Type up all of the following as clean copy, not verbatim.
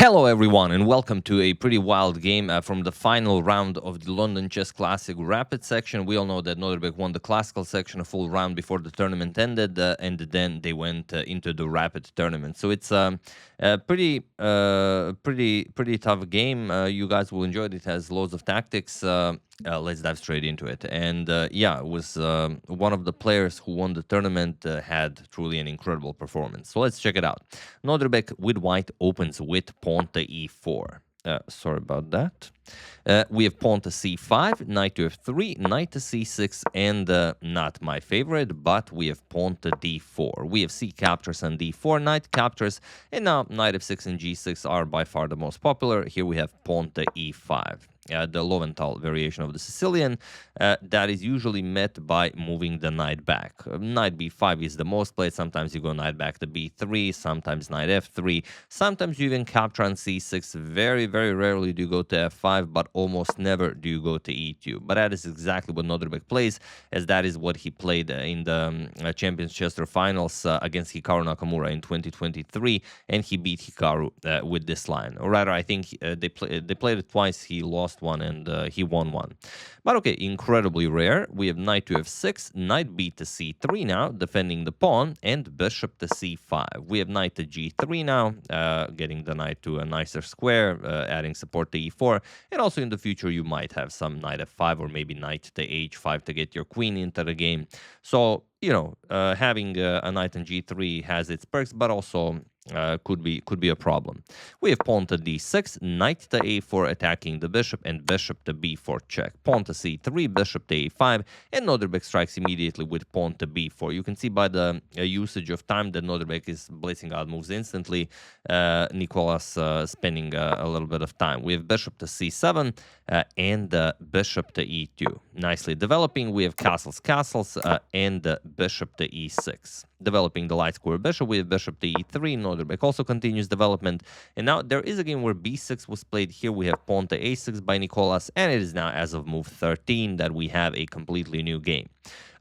Hello everyone and welcome to a pretty wild game from the final round of the London Chess Classic Rapid section. We all know that Nodirbek won the Classical section a full round before the tournament ended, and then they went into the Rapid tournament. So it's a pretty tough game. You guys will enjoy it. It has loads of tactics. Let's dive straight into it. And yeah, it was one of the players who won the tournament had truly an incredible performance. So let's check it out. Nodirbek with white opens with pawn to e4. Sorry about that. We have pawn to c5, knight to f3, knight to c6, and not my favorite, but we have pawn to d4. We have c captures and d4, knight captures, and now knight f6 and g6 are by far the most popular. Here we have pawn to e5. The Loewenthal variation of the Sicilian, that is usually met by moving the knight back. Knight b5 is the most played. Sometimes you go knight back to b3, sometimes knight f3, sometimes you even capture on c6. Very, very rarely do you go to f5, but almost never do you go to e2. But that is exactly what Nodirbek plays, as that is what he played in the Champions Chester finals against Hikaru Nakamura in 2023, and he beat Hikaru with this line. Or rather, I think they played it twice. He lost one and he won one. But okay, incredibly rare. We have knight to f6, knight b to c3 now, defending the pawn, and bishop to c5. We have knight to g3 now, getting the knight to a nicer square, adding support to e4, and also in the future you might have some knight f5 or maybe knight to h5 to get your queen into the game. So, you know, having a knight on g3 has its perks, but also could be a problem. We have pawn to d6, knight to a4 attacking the bishop, and bishop to b4 check. Pawn to c3, bishop to a5, and Nodirbek strikes immediately with pawn to b4. You can see by the usage of time that Nodirbek is blitzing out moves instantly. Nikolas spending a little bit of time. We have bishop to c7 and bishop to e2. Nicely developing. We have castles, and bishop to e6. Developing the light square bishop, we have bishop to e3. Nodirbek also continues development. And now there is a game where b6 was played. Here we have pawn to a6 by Nikolas, and it is now as of move 13 that we have a completely new game.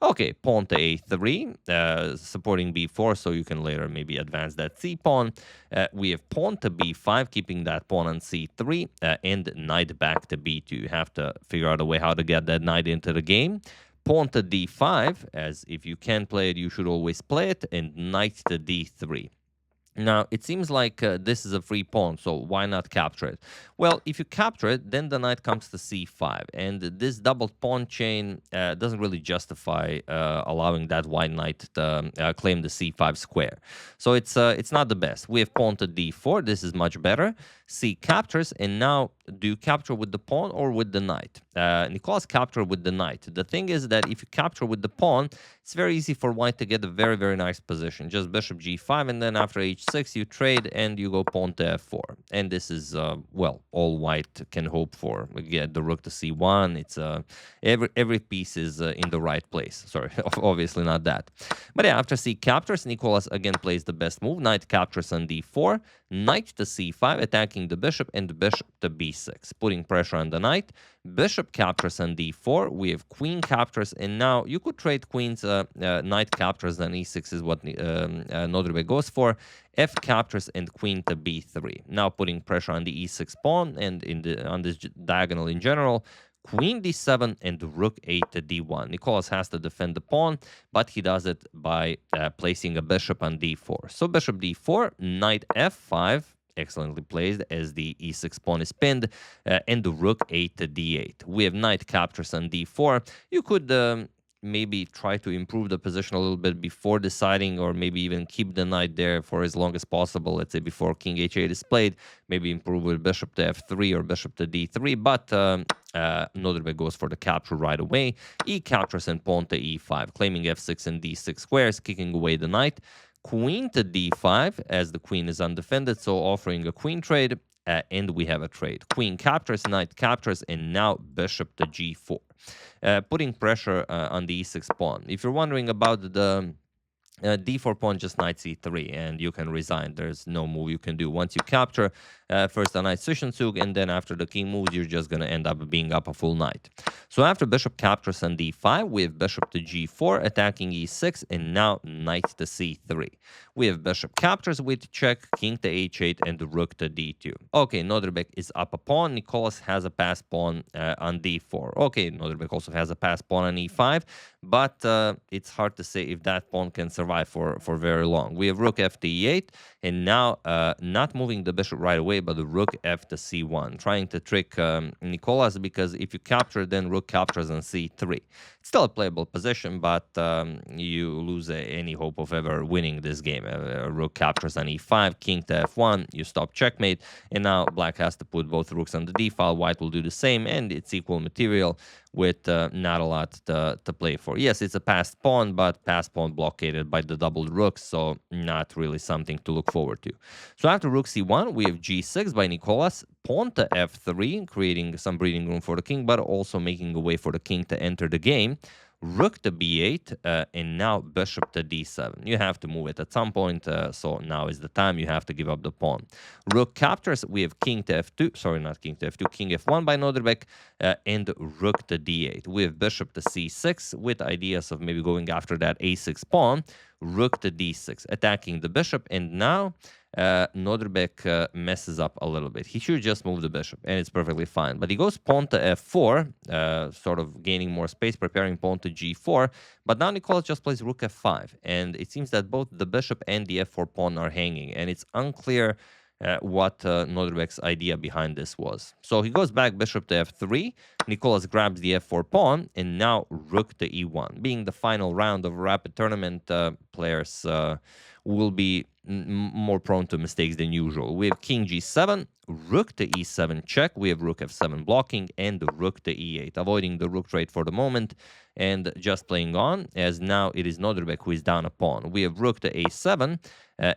Okay, pawn to a3, supporting b4, so you can later maybe advance that c-pawn. We have pawn to b5, keeping that pawn on c3, and knight back to b2. You have to figure out a way how to get that knight into the game. Pawn to d5, as if you can play it, you should always play it, and knight to d3. Now, it seems like this is a free pawn, so why not capture it? Well, if you capture it, then the knight comes to c5, and this doubled pawn chain doesn't really justify allowing that white knight to claim the c5 square. So it's not the best. We have pawn to d4. This is much better. C captures, and now do you capture with the pawn or with the knight? Nikolas captured with the knight. The thing is that if you capture with the pawn, it's very easy for white to get a very, very nice position. Just bishop g5, and then after h6 you trade and you go pawn to f4. And this is, well, all white can hope for. We get the rook to c1. It's every piece is in the right place. Sorry, obviously not that. But yeah, after c captures, Nikolas again plays the best move. Knight captures on d4, knight to c5, attacking the bishop, and bishop to b6, putting pressure on the knight. Bishop captures on d4. We have queen captures, and now you could trade queens. Knight captures on e6 is what Nodirbek goes for. F captures and queen to b3. Now putting pressure on the e6 pawn and on this diagonal in general. Queen d7 and rook 8 to d1. Nikolas has to defend the pawn, but he does it by placing a bishop on d4. So bishop d4, knight f5, excellently placed as the e6 pawn is pinned, and the rook 8 to d8. We have knight captures on d4. You could maybe try to improve the position a little bit before deciding, or maybe even keep the knight there for as long as possible. Let's say before king h8 is played, maybe improve with bishop to f3 or bishop to d3, but Nodirbek goes for the capture right away. E captures and pawn to e5, claiming f6 and d6 squares, kicking away the knight. Queen to d5, as the queen is undefended, so offering a queen trade, and we have a trade. Queen captures, knight captures, and now bishop to g4, putting pressure on the e6 pawn. If you're wondering about the d4 pawn, just knight c3, and you can resign. There's no move you can do. Once you capture, First a knight Zug, and then after the king moves, you're just going to end up being up a full knight. So after bishop captures on d5, we have bishop to g4, attacking e6, and now knight to c3. We have bishop captures with check, king to h8, and rook to d2. Okay, Nodirbek is up a pawn. Nikolas has a passed pawn on d4. Okay, Nodirbek also has a passed pawn on e5, but it's hard to say if that pawn can survive for very long. We have rook f to e8, and now not moving the bishop right away, but the rook f to c1, trying to trick Nikolas, because if you capture, then rook captures on c3. It's still a playable position, but you lose any hope of ever winning this game. Rook captures on e5, king to f1, you stop checkmate, and now black has to put both rooks on the d file. White will do the same, and it's equal material with not a lot to play for. Yes, it's a passed pawn, but passed pawn blockaded by the doubled rooks, so not really something to look forward to. So after rook c1, we have g6 by Nikolas, pawn to f3, creating some breathing room for the king, but also making a way for the king to enter the game. Rook to b8, and now bishop to d7. You have to move it at some point, so now is the time. You have to give up the pawn. Rook captures. We have king to f2. Sorry, not king to f2. King f1 by Nodirbek, and rook to d8. We have bishop to c6 with ideas of maybe going after that a6 pawn. Rook to d6, attacking the bishop, and now Nodirbek messes up a little bit. He should just move the bishop, and it's perfectly fine. But he goes pawn to f4, sort of gaining more space, preparing pawn to g4. But now Nikolas just plays rook f5, and it seems that both the bishop and the f4 pawn are hanging, and it's unclear what Nodirbek's idea behind this was. So he goes back bishop to f3, Nikolas grabs the f4 pawn, and now rook to e1. Being the final round of a rapid tournament, players will be more prone to mistakes than usual. We have king g7, rook to e7 check, we have rook f7 blocking, and rook to e8, avoiding the rook trade for the moment, and just playing on, as now it is Nodirbek who is down a pawn. We have rook to a7,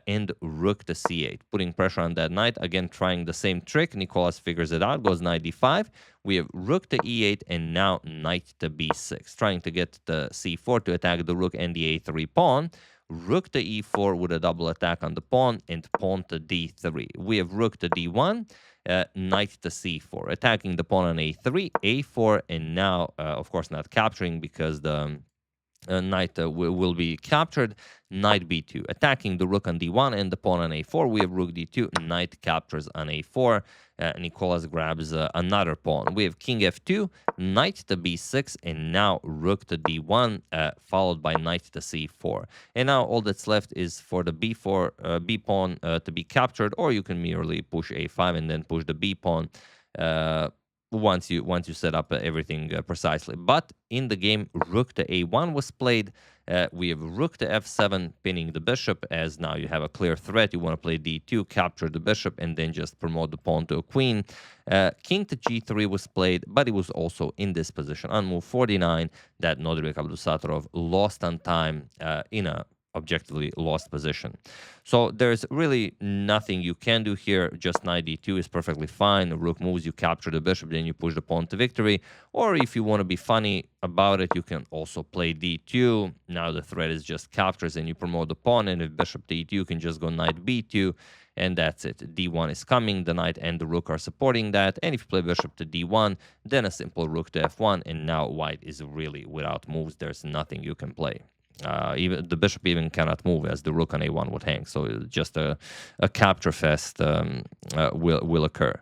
and rook to c8, putting pressure on that knight, again trying the same trick. Nikolas figures it out, goes knight d5, we have rook to e8, and now knight to b6, trying to get the c4 to attack the rook and the a3 pawn. Rook to e4 with a double attack on the pawn, and pawn to d3. We have rook to d1, knight to c4, attacking the pawn on a3, a4, and now, of course, not capturing because the knight will be captured. Knight b2, attacking the rook on d1 and the pawn on a4. We have rook d2, knight captures on a4. Nikolas grabs another pawn. We have king f2, knight to b6, and now rook to d1, followed by knight to c4. And now all that's left is for the b4 b pawn to be captured, or you can merely push a5 and then push the b pawn once you set up everything precisely. But in the game, rook to a1 was played. We have rook to f7, pinning the bishop, as now you have a clear threat. You want to play d2, capture the bishop, and then just promote the pawn to a queen. King to g3 was played, but it was also in this position on move 49 that Nodirbek Abdusattorov lost on time in a objectively lost position. So there's really nothing you can do here. Just knight d2 is perfectly fine. Rook moves, you capture the bishop, then you push the pawn to victory. Or if you want to be funny about it, you can also play d2. Now the threat is just captures, and you promote the pawn, and if bishop to e2, you can just go knight b2, and that's it. d1 is coming, the knight and the rook are supporting that, and if you play bishop to d1, then a simple rook to f1, and now white is really without moves. There's nothing you can play. Even the bishop even cannot move, as the rook on a1 would hang. So just a capture fest will occur.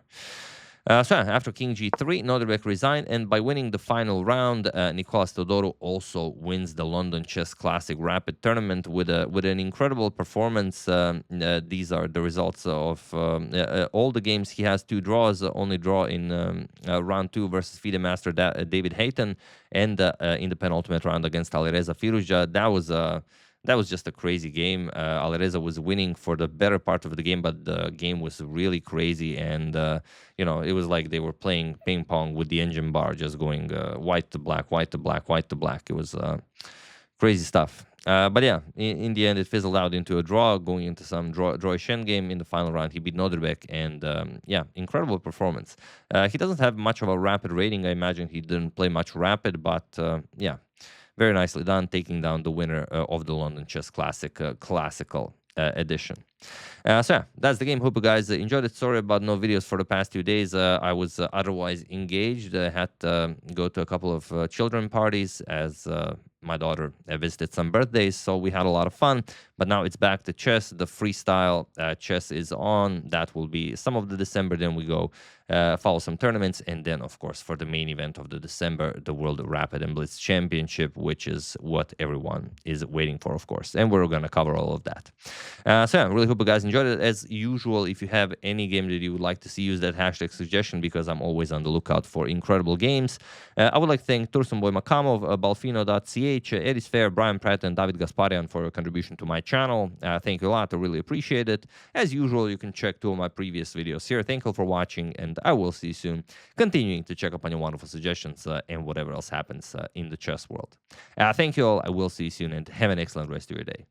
So after king g3, Nodirbek resigned, and by winning the final round, Nikolas Theodorou also wins the London Chess Classic Rapid Tournament with an incredible performance. These are the results of all the games. He has 2 draws, only draw in round 2 versus FIDE master David Hayton, and in the penultimate round against Alireza Firouzja. That was just a crazy game. Alireza was winning for the better part of the game, but the game was really crazy, and it was like they were playing ping pong with the engine bar, just going white to black, white to black, white to black. It was crazy stuff. But yeah, in the end, it fizzled out into a draw, going into some drawish endgame. In the final round, he beat Nodirbek, and yeah, incredible performance. He doesn't have much of a rapid rating. I imagine he didn't play much rapid, but yeah, very nicely done, taking down the winner of the London Chess Classic Classical. edition. So yeah, that's the game. Hope you guys enjoyed it. Sorry about no videos for the past 2 days. I was otherwise engaged. I had to go to a couple of children parties as my daughter visited some birthdays, so we had a lot of fun. But now it's back to chess. The freestyle chess is on. That will be some of the December. Then we go follow some tournaments, and then of course for the main event of the December, the World Rapid and Blitz Championship, which is what everyone is waiting for, of course. And we're gonna cover all of that. So yeah, really hope you guys enjoyed it. As usual, if you have any game that you would like to see, use that hashtag suggestion, because I'm always on the lookout for incredible games. I would like to thank Tursunboy Makamov, Balfino.ch, Edis Fair, Brian Pratt, and David Gasparian for your contribution to my channel. Thank you a lot. I really appreciate it. As usual, you can check 2 of my previous videos here. Thank you for watching, and I will see you soon. Continuing to check up on your wonderful suggestions and whatever else happens in the chess world. Thank you all. I will see you soon, and have an excellent rest of your day.